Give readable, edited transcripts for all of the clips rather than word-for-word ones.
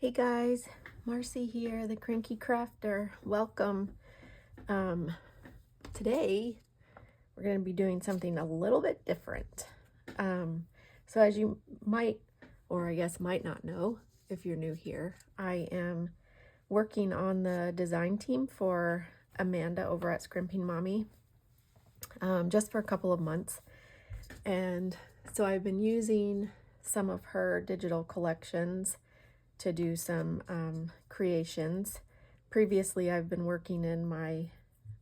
Hey guys, Marcy here, the Cranky Crafter. Welcome. Today we're going to be doing something a little bit different. So as you might, or I guess might not know if you're new here, I am working on the design team for Amanda over at Scrimping Mommy, just for a couple of months. And so I've been using some of her digital collections to do some creations. Previously, I've been working in my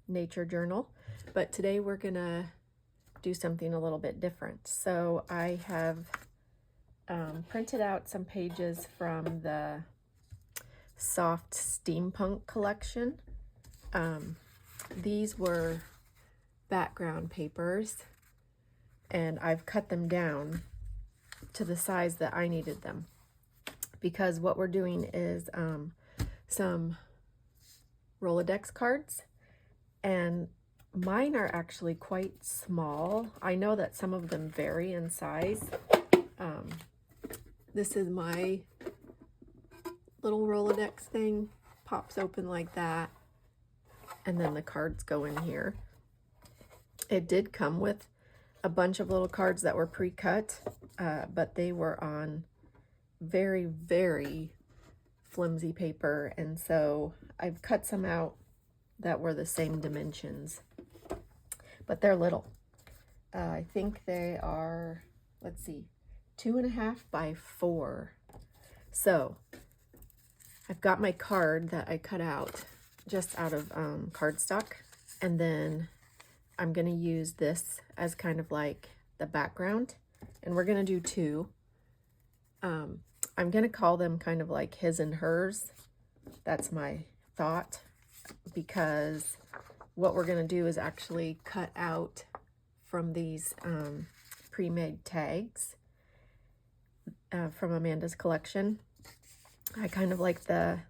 nature journal, but today we're gonna do something a little bit different. So I have printed out some pages from the soft steampunk collection. These were background papers, and I've cut them down to the size that I needed them, because what we're doing is some Rolodex cards, and mine are actually quite small. I know that some of them vary in size. This is my little Rolodex thing, pops open like that, and then the cards go in here. It did come with a bunch of little cards that were pre-cut, but they were on very, very flimsy paper, and so I've cut some out that were the same dimensions, but they're little. I think they are, let's see, 2.5 by 4. So I've got my card that I cut out just out of cardstock, and then I'm gonna use this as kind of like the background, and we're gonna do two. I'm going to call them kind of like his and hers. That's my thought, because what we're going to do is actually cut out from these pre-made tags from Amanda's collection. I kind of like the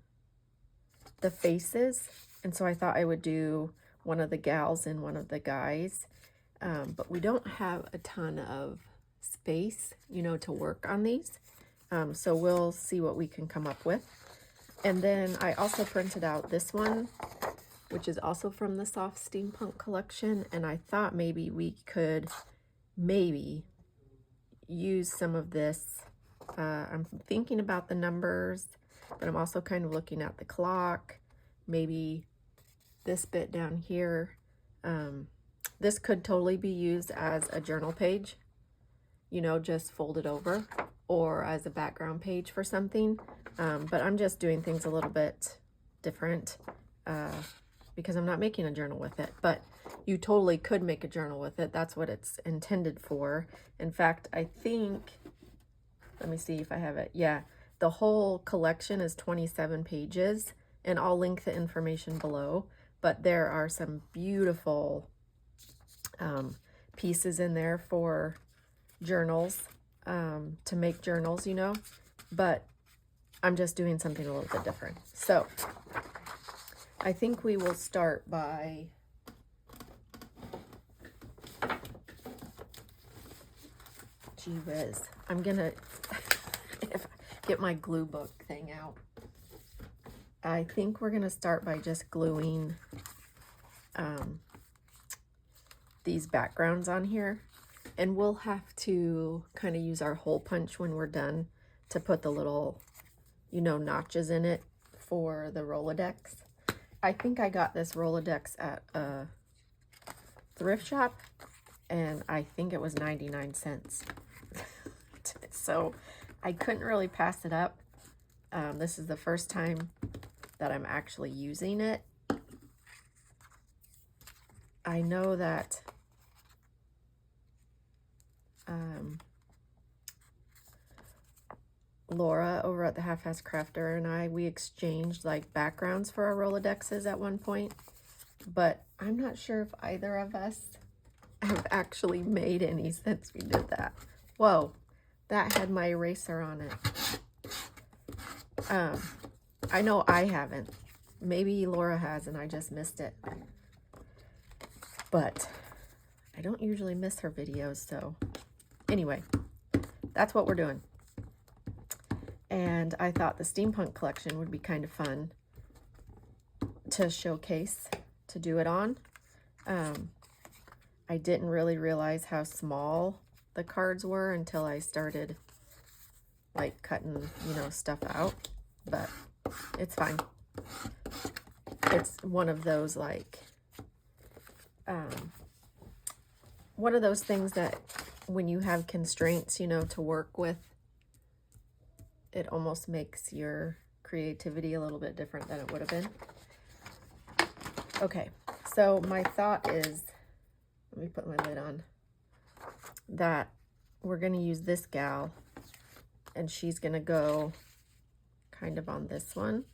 faces, and so I thought I would do one of the gals and one of the guys, but we don't have a ton of space, to work on these. So we'll see what we can come up with. And then I also printed out this one, which is also from the Soft Steampunk collection. And I thought maybe we could use some of this. I'm thinking about the numbers, but I'm also kind of looking at the clock. Maybe this bit down here. This could totally be used as a journal page, just fold it over, or as a background page for something. But I'm just doing things a little bit different because I'm not making a journal with it. But you totally could make a journal with it. That's what it's intended for. In fact, I think, let me see if I have it. Yeah, the whole collection is 27 pages, and I'll link the information below. But there are some beautiful pieces in there for journals, to make journals, but I'm just doing something a little bit different. So I think we will start by gee whiz, I'm gonna get my glue book thing out. I think we're gonna start by just gluing these backgrounds on here. And we'll have to kind of use our hole punch when we're done to put the little, notches in it for the Rolodex. I think I got this Rolodex at a thrift shop, and I think it was 99 cents. So I couldn't really pass it up. This is the first time that I'm actually using it. I know that Laura over at the Half-Ass Crafter and we exchanged like backgrounds for our Rolodexes at one point, but I'm not sure if either of us have actually made any since we did that. Whoa, that had my eraser on it. I know I haven't. Maybe Laura has and I just missed it. But I don't usually miss her videos, so anyway, that's what we're doing. And I thought the Steampunk collection would be kind of fun to showcase, to do it on. I didn't really realize how small the cards were until I started like cutting, you know, stuff out, but it's fine. It's one of those like, one of those things that when you have constraints, you know, to work with, it almost makes your creativity a little bit different than it would have been. Okay, so my thought is, let me put my lid on, that we're going to use this gal, and she's going to go kind of on this one.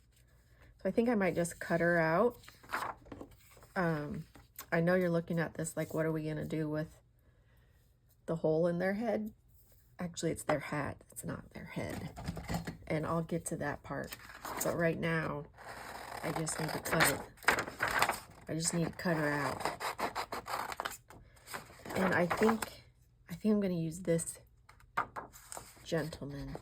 So I think I might just cut her out. I know you're looking at this like, what are we going to do with the hole in their head? Actually, it's their hat. It's not their head. And I'll get to that part. But right now, I just need to cut it. I just need to cut her out. And I think I'm going to use this gentleman.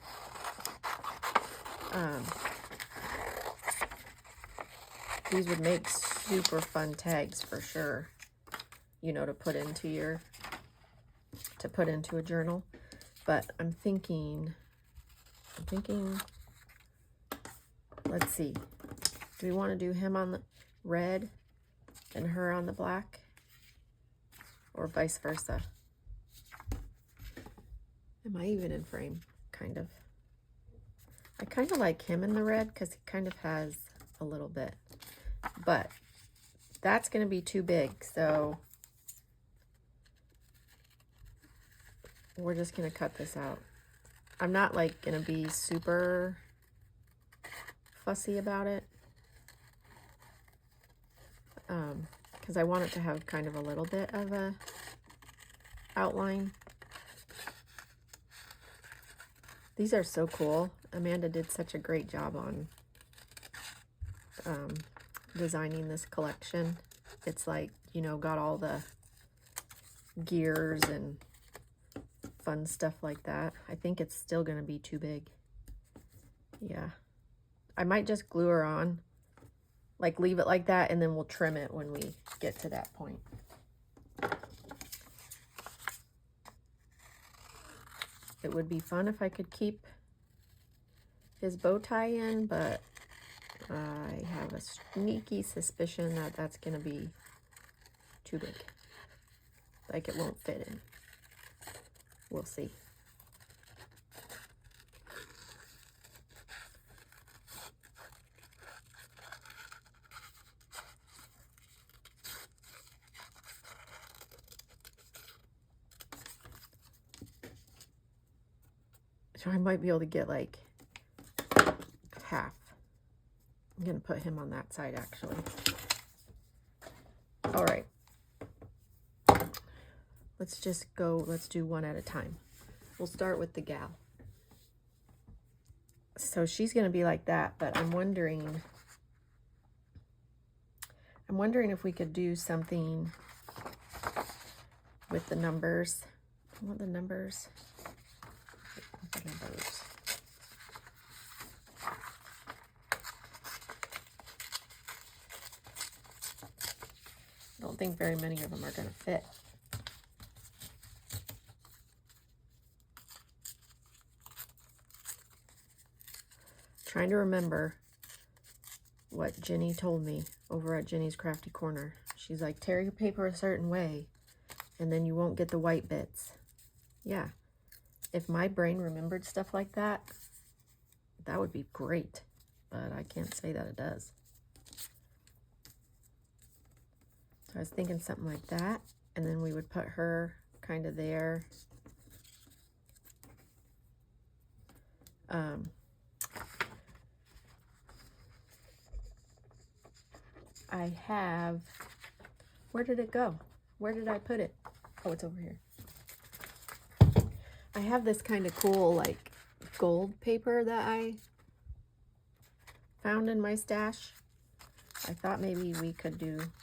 These would make super fun tags for sure. You know, to put into a journal. But I'm thinking, let's see. Do we want to do him on the red and her on the black? Or vice versa? Am I even in frame? Kind of. I kind of like him in the red because he kind of has a little bit. But that's going to be too big, so we're just going to cut this out. I'm not like going to be super fussy about it. Because I want it to have kind of a little bit of a outline. These are so cool. Amanda did such a great job on designing this collection. It's like, you know, got all the gears and fun stuff like that. I think it's still going to be too big. Yeah. I might just glue her on. Like, leave it like that, and then we'll trim it when we get to that point. It would be fun if I could keep his bow tie in, but I have a sneaky suspicion that that's going to be too big. Like, it won't fit in. We'll see. So I might be able to get like half. I'm going to put him on that side actually. All right. Let's just go, let's do one at a time. We'll start with the gal. So she's going to be like that, but I'm wondering if we could do something with the numbers. I want the numbers. I don't think very many of them are going to fit. Trying to remember what Jenny told me over at Jenny's Crafty Corner. She's like, tear your paper a certain way and then you won't get the white bits. Yeah. If my brain remembered stuff like that, that would be great. But I can't say that it does. So I was thinking something like that. And then we would put her kind of there. I have, where did it go? Where did I put it? Oh, it's over here. I have this kind of cool, like, gold paper that I found in my stash. I thought maybe we could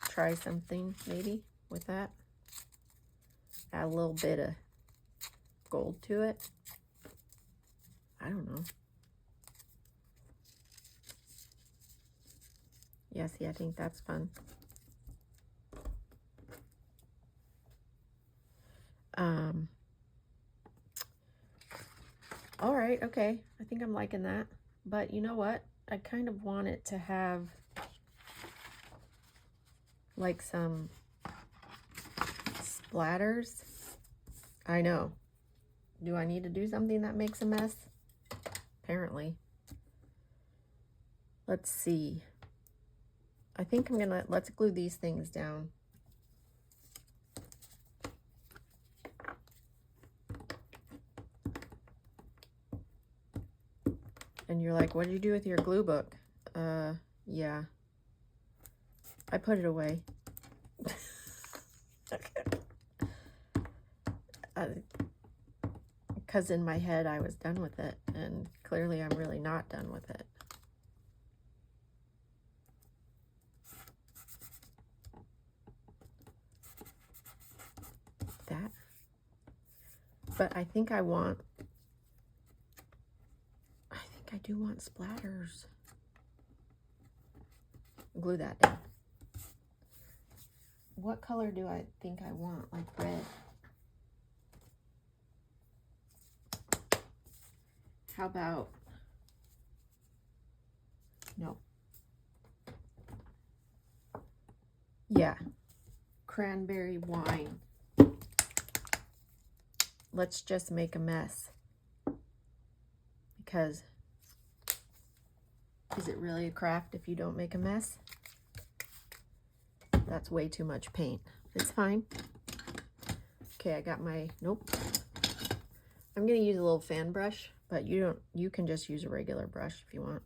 try something, maybe, with that. Add a little bit of gold to it. I don't know. Yeah, see, I think that's fun. All right, okay. I think I'm liking that. But you know what? I kind of want it to have like some splatters. I know. Do I need to do something that makes a mess? Apparently. Let's see. I think I'm gonna, let's glue these things down. And you're like, what did you do with your glue book? Yeah. I put it away. Because in my head I was done with it, and clearly I'm really not done with it. That. But I think I do want splatters. Glue that down. What color do I think I want? Like red. How about, no. Yeah, cranberry wine. Let's just make a mess. Because is it really a craft if you don't make a mess? That's way too much paint. It's fine. Okay, I got my, nope. I'm gonna use a little fan brush, but you can just use a regular brush if you want.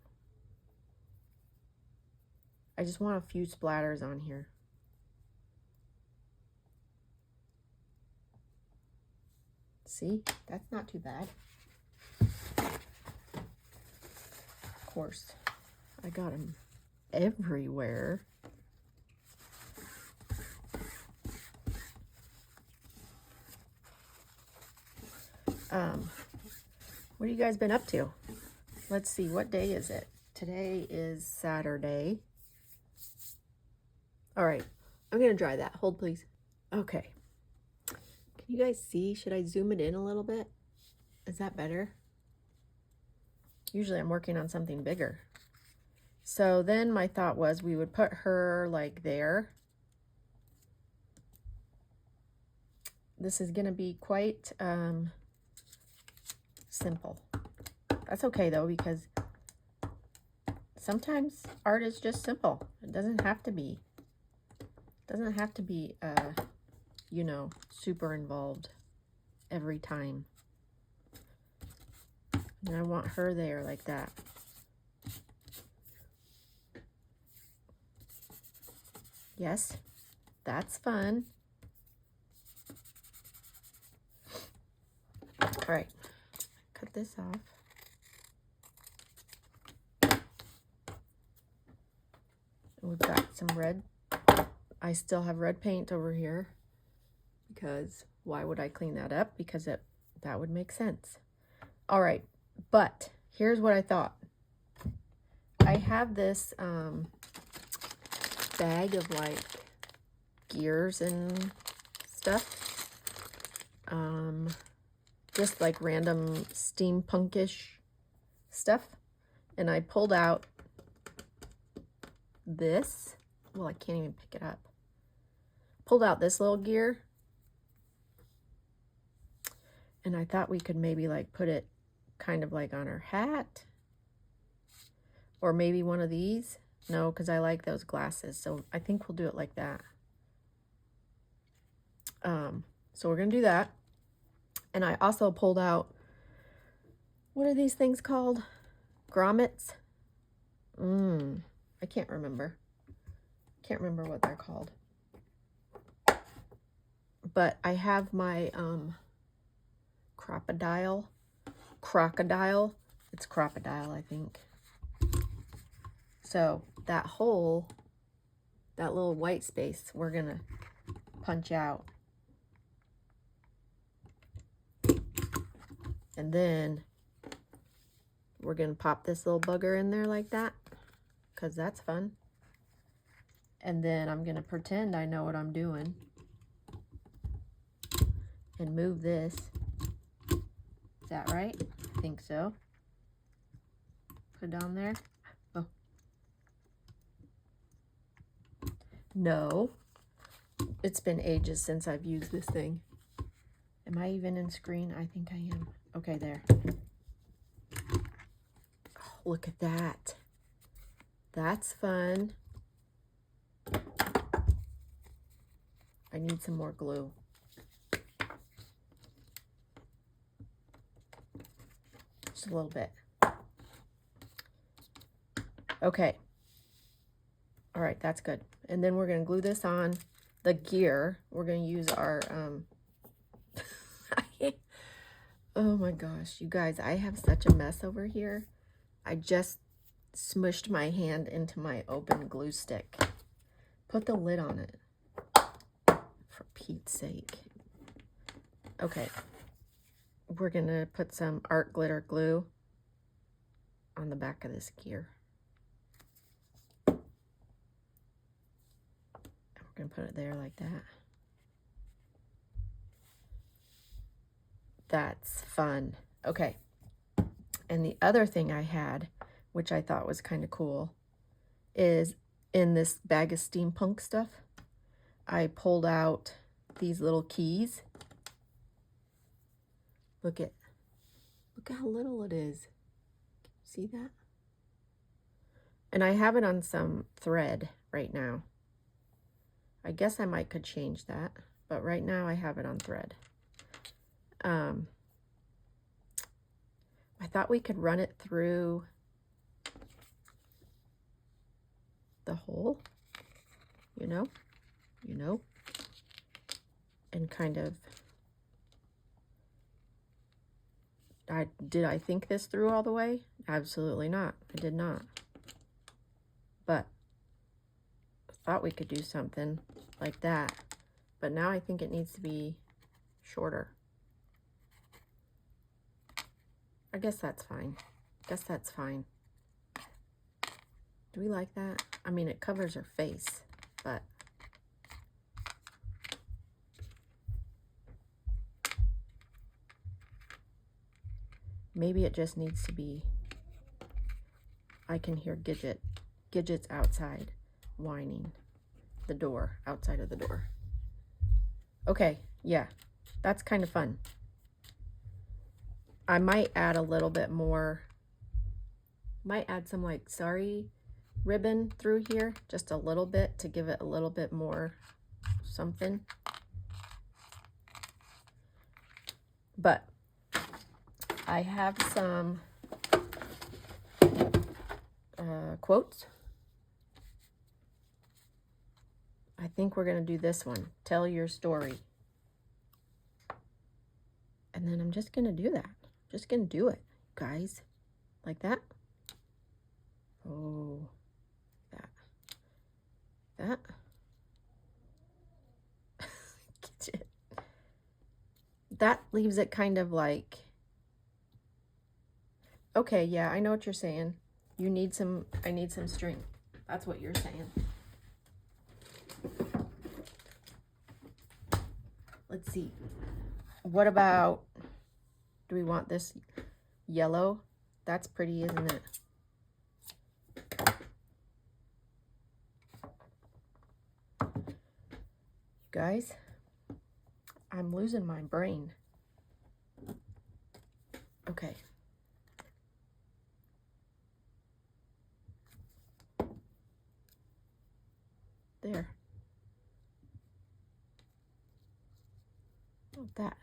I just want a few splatters on here. See, that's not too bad. Of course, I got them everywhere. What have you guys been up to? Let's see, what day is it? Today is Saturday. All right, I'm gonna dry that. Hold, please. Okay. Can you guys see? Should I zoom it in a little bit? Is that better? Usually I'm working on something bigger. So then my thought was we would put her like there. This is gonna be quite simple. That's okay though, because sometimes art is just simple. It doesn't have to be, you know, super involved every time. And I want her there like that. Yes, that's fun. All right, cut this off. We've got some red. I still have red paint over here because why would I clean that up? Because that would make sense. All right, but here's what I thought. I have this bag of like gears and stuff. Just like random steampunkish stuff. And I pulled out this. Well, I can't even pick it up. Pulled out this little gear. And I thought we could maybe like put it kind of like on her hat. Or maybe one of these. No, because I like those glasses. So I think we'll do it like that. So we're going to do that. And I also pulled out, what are these things called? Grommets? I can't remember. Can't remember what they're called. But I have my crocodile. It's crocodile, I think. So that hole, that little white space, we're gonna punch out. And then we're gonna pop this little bugger in there like that, because that's fun. And then I'm going to pretend I know what I'm doing and move this. Is that right? I think so. Put it on there. Oh. No. It's been ages since I've used this thing. Am I even in screen? I think I am. Okay, there. Oh, look at that. That's fun. I need some more glue. Just a little bit. Okay. All right, that's good. And then we're going to glue this on the gear. We're going to use our, oh my gosh, you guys, I have such a mess over here. I just smushed my hand into my open glue stick. Put the lid on it. For Pete's sake. Okay. We're going to put some art glitter glue on the back of this gear. And we're going to put it there like that. That's fun. Okay. And the other thing I had, which I thought was kind of cool, is in this bag of steampunk stuff, I pulled out these little keys. Look how little it is. See that? And I have it on some thread right now. I guess I might could change that, but right now I have it on thread. I thought we could run it through the hole, you know, and kind of, did I think this through all the way? Absolutely not. I did not. But I thought we could do something like that. But now I think it needs to be shorter. I guess that's fine. Do we like that? I mean, it covers her face, but maybe it just needs to be, I can hear Gidget's outside whining the door, outside of the door. Okay, yeah, that's kind of fun. I might add a little bit more, might add some like sari ribbon through here, just a little bit to give it a little bit more something. But I have some quotes. I think we're going to do this one. Tell your story. And then I'm just going to do that. Just going to do it, guys. Like that. Oh, that. Get it. That leaves it kind of like, okay, yeah, I know what you're saying. You need some, I need some string. That's what you're saying. Let's see. What about, do we want this yellow? That's pretty, isn't it? You guys, I'm losing my brain. Okay. There. Oh, that.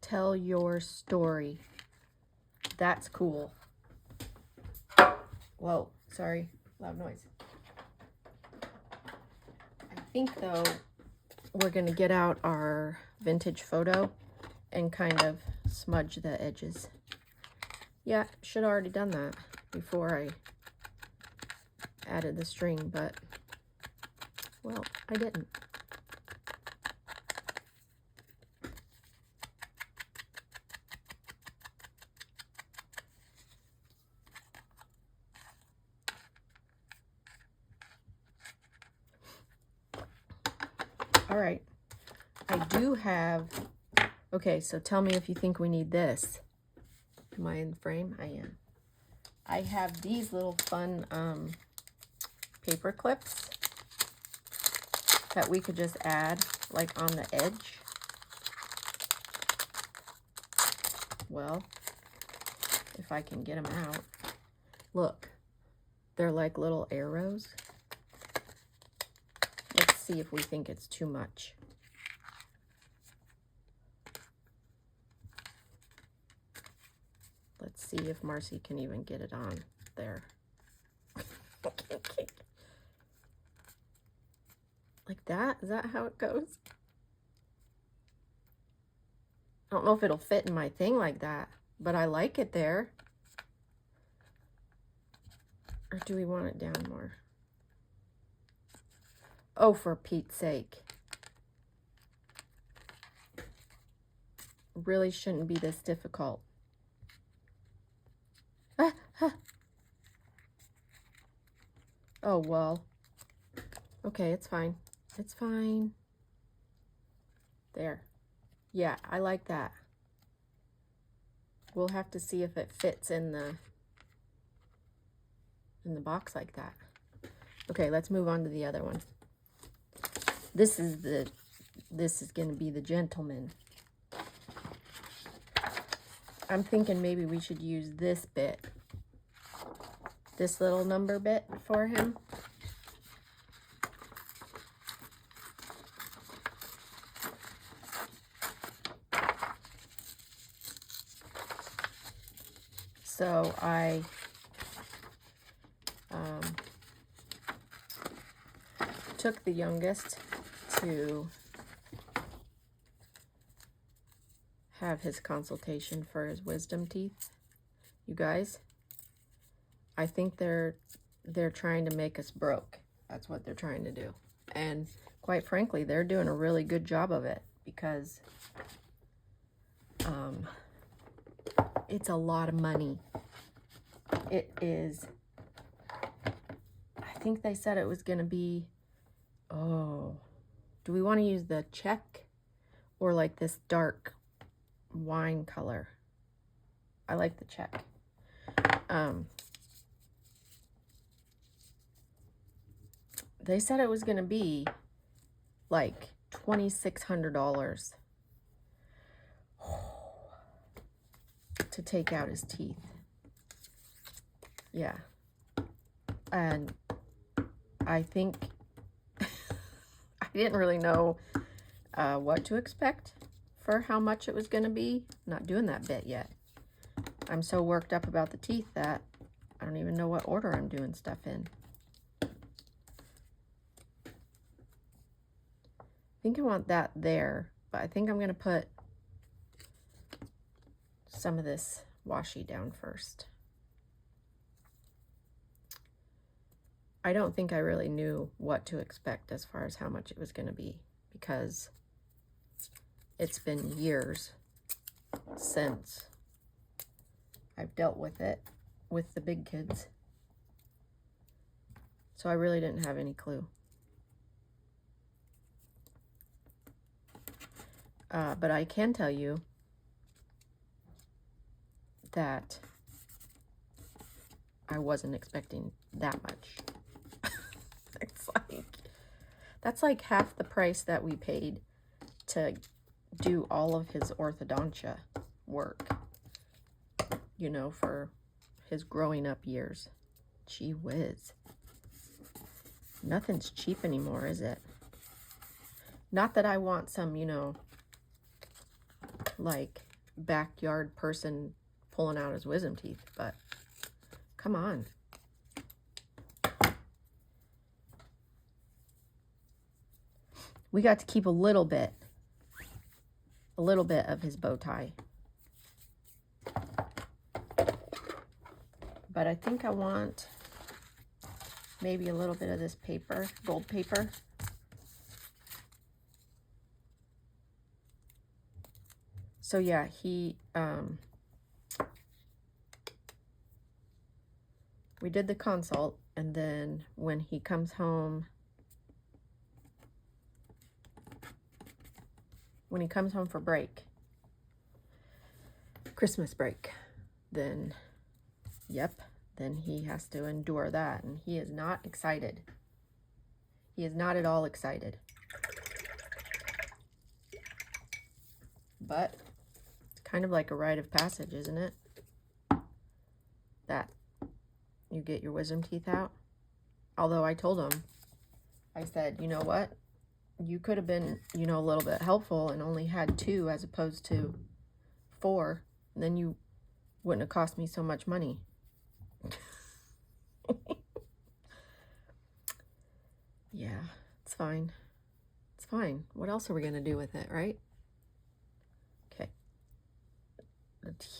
Tell your story. That's cool. Whoa, sorry, loud noise. I think though, we're gonna get out our vintage photo and kind of smudge the edges. Yeah, should have already done that before I added the string, but well, I didn't. All right. I do have, okay, so tell me if you think we need this. Am I in the frame? I am. I have these little fun paper clips that we could just add like on the edge. Well, if I can get them out. Look, they're like little arrows. Let's see if we think it's too much. Let's see if Marcy can even get it on there. Like that? Is that how it goes? I don't know if it'll fit in my thing like that, but I like it there. Or do we want it down more? Oh, for Pete's sake. Really shouldn't be this difficult. Oh, well. Okay, it's fine. It's fine. There. Yeah, I like that. We'll have to see if it fits in the box like that. Okay, let's move on to the other one. This is going to be the gentleman. I'm thinking maybe we should use this bit. This little number bit for him. So I took the youngest to have his consultation for his wisdom teeth. You guys, I think they're trying to make us broke. That's what they're trying to do. And quite frankly, they're doing a really good job of it, because it's a lot of money. It is, I think they said it was going to be, oh, do we want to use the check or like this dark wine color? I like the check. They said it was going to be like $2,600 to take out his teeth. Yeah. And I think I didn't really know what to expect for how much it was going to be. I'm not doing that bit yet. I'm so worked up about the teeth that I don't even know what order I'm doing stuff in. I think I want that there, but I think I'm going to put some of this washi down first. I don't think I really knew what to expect as far as how much it was going to be, because it's been years since I've dealt with it with the big kids. So I really didn't have any clue. But I can tell you that I wasn't expecting that much. That's like half the price that we paid to do all of his orthodontia work, you know, for his growing up years. Gee whiz. Nothing's cheap anymore, is it? Not that I want some, you know, like backyard person pulling out his wisdom teeth, but come on. We got to keep a little bit of his bow tie. But I think I want maybe a little bit of this paper, gold paper. So yeah, we did the consult, and then when he comes home when he comes home for break, Christmas break, then, yep, then he has to endure that. And he is not excited. He is not at all excited. But it's kind of like a rite of passage, isn't it? That you get your wisdom teeth out. Although I told him, I said, you know what? You could have been, you know, a little bit helpful and only had 2 as opposed to 4. And then you wouldn't have cost me so much money. Yeah, it's fine. It's fine. What else are we going to do with it, right? Okay.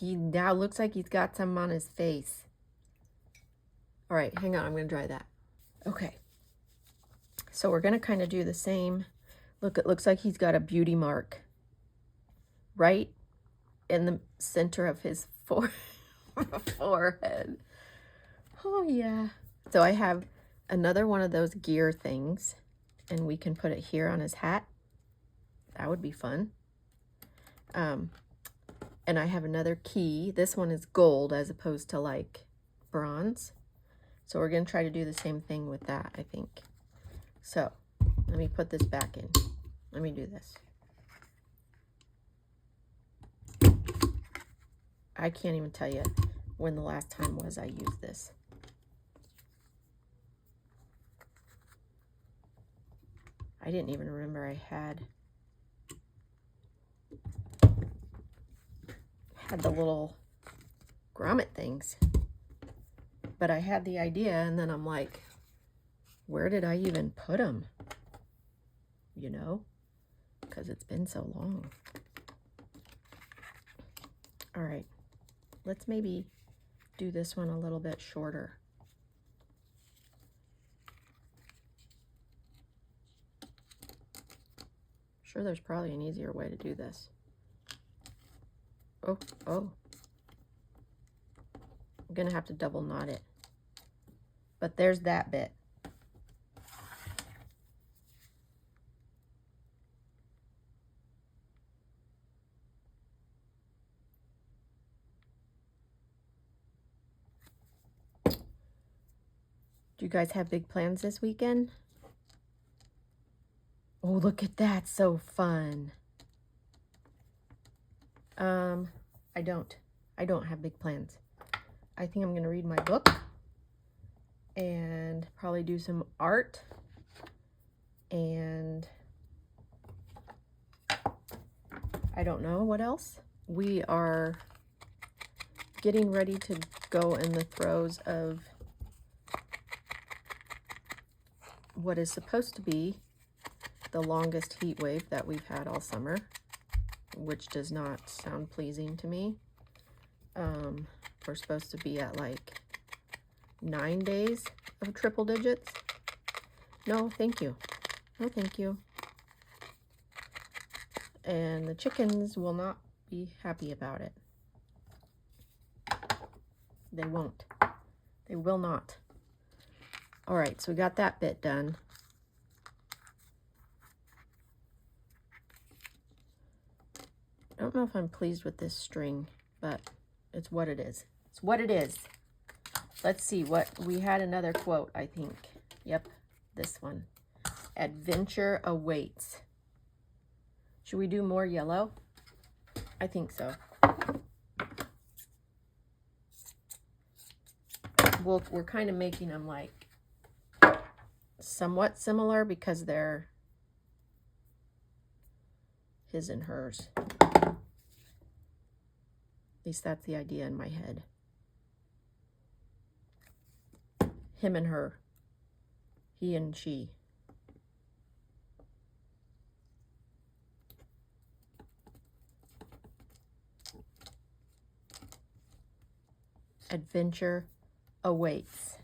He now looks like he's got some on his face. All right, hang on. I'm going to dry that. Okay. So we're going to kind of do the same. Look, it looks like he's got a beauty mark right in the center of his forehead. Oh, yeah. So I have another one of those gear things, and we can put it here on his hat. That would be fun. And I have another key. This one is gold as opposed to like bronze. So we're going to try to do the same thing with that, I think. So let me put this back in. Let me do this. I can't even tell you when the last time was I used this. I didn't even remember I had the little grommet things. But I had the idea, and then I'm like, where did I even put them? You know, because it's been so long. All right, let's maybe do this one a little bit shorter. Sure, there's probably an easier way to do this. Oh. I'm gonna have to double knot it. But there's that bit. Do you guys have big plans this weekend? Oh, look at that. So fun. I don't have big plans. I think I'm going to read my book and probably do some art, and I don't know what else. We are getting ready to go in the throes of what is supposed to be the longest heat wave that we've had all summer, which does not sound pleasing to me. We're supposed to be at like 9 days of triple digits. No, thank you. No, thank you. And the chickens will not be happy about it. They won't. They will not. All right, so we got that bit done. I don't know if I'm pleased with this string, but it's what it is. It's what it is. Let's see what we had. Another quote, I think. Yep, this one. Adventure awaits. Should we do more yellow? I think so. Well, we're kind of making them like somewhat similar because they're his and hers. At least that's the idea in my head. Him and her. He and she. Adventure awaits.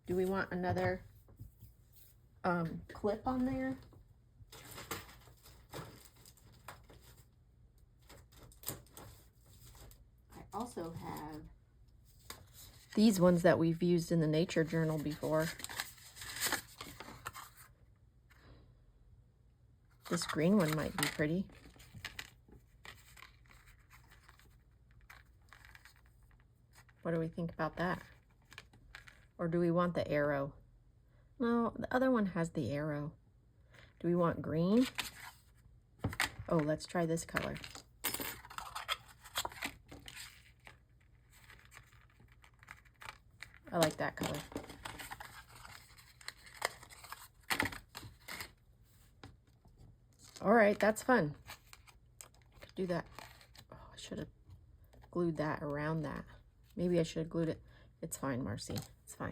Do we want another clip on there? I also have these ones that we've used in the nature journal before. This green one might be pretty. What do we think about that? Or do we want the arrow? No, the other one has the arrow. Do we want green? Oh, let's try this color. I like that color. All right, that's fun. Could do that. Oh, I should have glued that around that. Maybe I should have glued it. It's fine, Marcy. It's fine.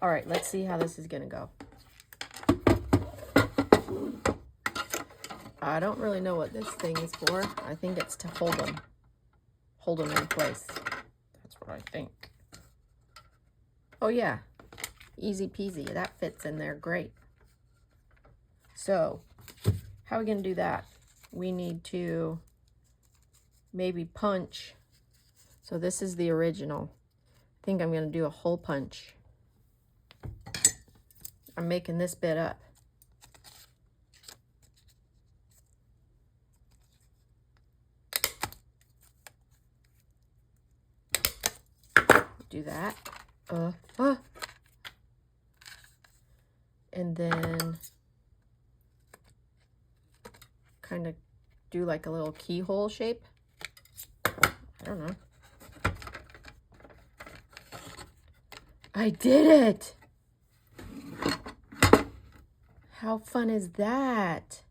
All right, let's see how this is gonna go. I don't really know what this thing is for. I think it's to hold them in place. That's what I think. Oh yeah, easy peasy. That fits in there great. So, how are we gonna do that? We need to maybe punch. So this is the original. I think I'm gonna do a hole punch. I'm making this bit up. Do that. And then kind of do like a little keyhole shape. I don't know. I did it! How fun is that?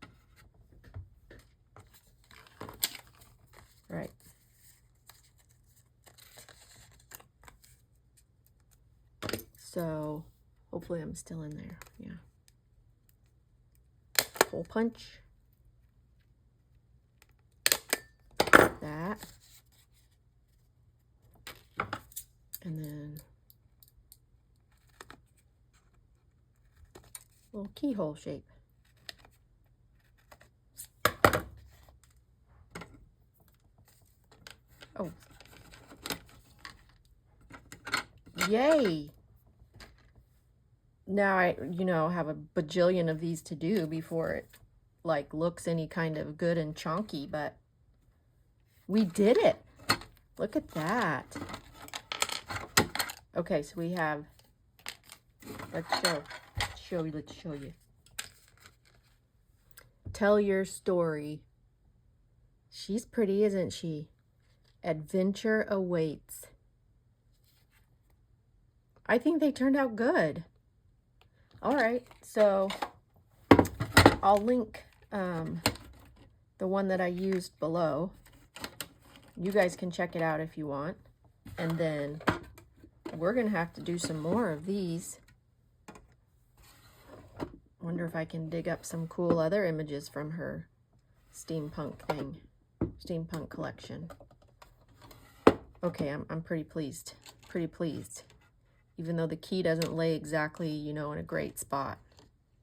Right. So hopefully I'm still in there. Yeah. Hole punch. That. And then a little keyhole shape. Oh. Yay! Now I, have a bajillion of these to do before it like looks any kind of good and chunky, but we did it. Look at that. Okay, so we have, let's show you. Tell your story. She's pretty, isn't she? Adventure awaits. I think they turned out good. All right, so I'll link the one that I used below. You guys can check it out if you want. And then we're gonna have to do some more of these. Wonder if I can dig up some cool other images from her steampunk steampunk collection. Okay, I'm pretty pleased. Even though the key doesn't lay exactly, in a great spot.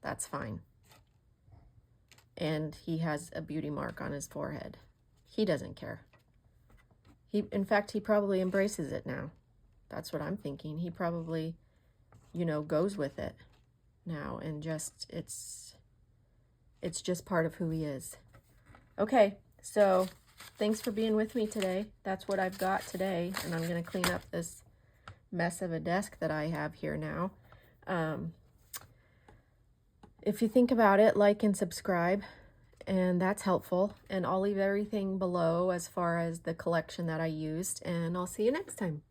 That's fine. And he has a beauty mark on his forehead. He doesn't care. In fact, he probably embraces it now. That's what I'm thinking. He probably, goes with it now, and it's just part of who he is. Okay, so thanks for being with me today. That's what I've got today, and I'm going to clean up this mess of a desk that I have here now. If you think about it, like and subscribe, and that's helpful. And I'll leave everything below as far as the collection that I used, and I'll see you next time.